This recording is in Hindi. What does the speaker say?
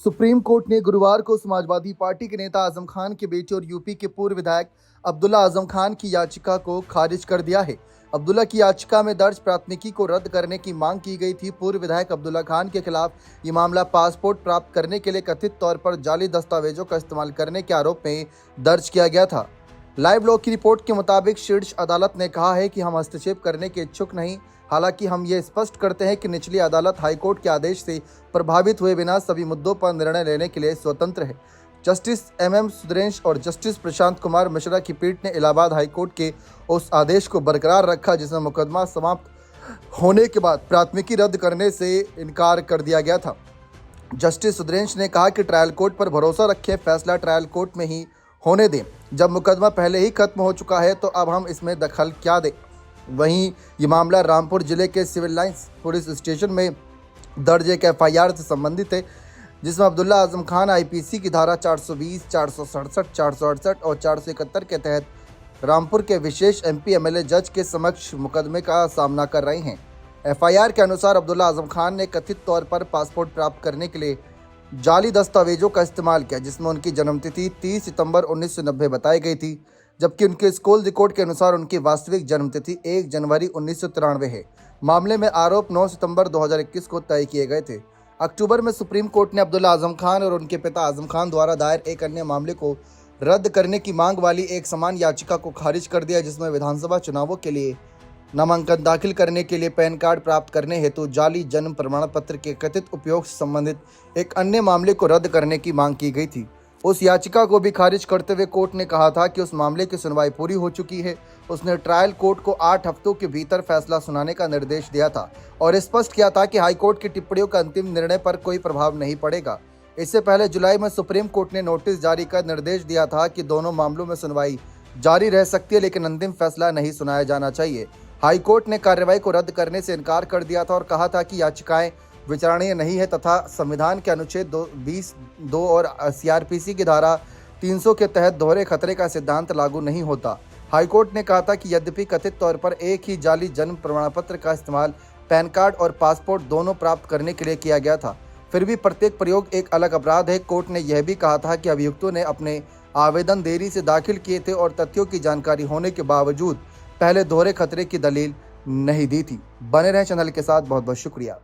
सुप्रीम कोर्ट ने गुरुवार को समाजवादी पार्टी के नेता आजम खान के बेटे और यूपी के पूर्व विधायक अब्दुल्ला आजम खान की याचिका को खारिज कर दिया है। अब्दुल्ला की याचिका में दर्ज प्राथमिकी को रद्द करने की मांग की गई थी। पूर्व विधायक अब्दुल्ला खान के खिलाफ ये मामला पासपोर्ट प्राप्त करने के लिए कथित तौर पर जाली दस्तावेजों का इस्तेमाल करने के आरोप में दर्ज किया गया था। लाइव लॉ की रिपोर्ट के मुताबिक शीर्ष अदालत ने कहा है कि हम हस्तक्षेप करने के इच्छुक नहीं। हालांकि हम ये स्पष्ट करते हैं कि निचली अदालत हाईकोर्ट के आदेश से प्रभावित हुए बिना सभी मुद्दों पर निर्णय लेने के लिए स्वतंत्र है। जस्टिस एम सुंदरेश और जस्टिस प्रशांत कुमार मिश्रा की पीठ ने इलाहाबाद हाईकोर्ट के उस आदेश को बरकरार रखा जिसमें मुकदमा समाप्त होने के बाद प्राथमिकी रद्द करने से इनकार कर दिया गया था। जस्टिस सुंदरेश ने कहा कि ट्रायल कोर्ट पर भरोसा रखें, फैसला ट्रायल कोर्ट में ही होने दें। जब मुकदमा पहले ही खत्म हो चुका है तो अब हम इसमें दखल क्या दें। वहीं ये मामला रामपुर जिले के सिविल लाइंस पुलिस स्टेशन में दर्ज एक FIR से संबंधित है, जिसमें अब्दुल्ला आजम खान IPC की धारा 420, 467, 468 और 471 के तहत रामपुर के विशेष MP MLA जज के समक्ष मुकदमे का सामना कर रहे हैं। FIR के अनुसार अब्दुल्ला आजम खान ने कथित तौर पर पासपोर्ट प्राप्त करने के लिए जाली दस्तावेजों का इस्तेमाल किया, जिसमें उनकी जन्मतिथि 30 सितंबर 1990 बताई गई थी, जबकि उनके स्कूल रिकॉर्ड के अनुसार उनकी वास्तविक जन्मतिथि 1 जनवरी 1993 है। मामले में आरोप 9 सितंबर 2021 को तय किए गए थे। अक्टूबर में सुप्रीम कोर्ट ने अब्दुल्ला आजम खान और उनके पिता आजम खान द्वारा दायर एक अन्य मामले को रद्द करने की मांग वाली एक समान याचिका को खारिज कर दिया, जिसमें विधानसभा चुनावों के लिए नामांकन दाखिल करने के लिए पैन कार्ड प्राप्त करने हेतु जाली जन्म प्रमाण पत्र के कथित उपयोग से संबंधित एक अन्य मामले को रद्द करने की मांग की गई थी। उस याचिका को भी खारिज करते हुए कोर्ट ने कहा था कि उस मामले की सुनवाई पूरी हो चुकी है। उसने ट्रायल कोर्ट को 8 हफ्तों के भीतर फैसला सुनाने का निर्देश दिया था और स्पष्ट किया था कि हाईकोर्ट की टिप्पणियों का अंतिम निर्णय पर कोई प्रभाव नहीं पड़ेगा। इससे पहले जुलाई में सुप्रीम कोर्ट ने नोटिस जारी कर निर्देश दिया था कि दोनों मामलों में सुनवाई जारी रह सकती है, लेकिन अंतिम फैसला नहीं सुनाया जाना चाहिए। हाईकोर्ट ने कार्रवाई को रद्द करने से इनकार कर दिया था और कहा था कि याचिकाएं विचारणीय नहीं है तथा संविधान के अनुच्छेद 20(2) और CRPC की धारा 300 के तहत दोहरे खतरे का सिद्धांत लागू नहीं होता। हाईकोर्ट ने कहा था कि यद्यपि कथित तौर पर एक ही जाली जन्म प्रमाण पत्र का इस्तेमाल पैन कार्ड और पासपोर्ट दोनों प्राप्त करने के लिए किया गया था, फिर भी प्रत्येक प्रयोग एक अलग अपराध है। कोर्ट ने यह भी कहा था कि अभियुक्तों ने अपने आवेदन देरी से दाखिल किए थे और तथ्यों की जानकारी होने के बावजूद पहले दोहरे खतरे की दलील नहीं दी थी। बने रहें चैनल के साथ। बहुत बहुत शुक्रिया।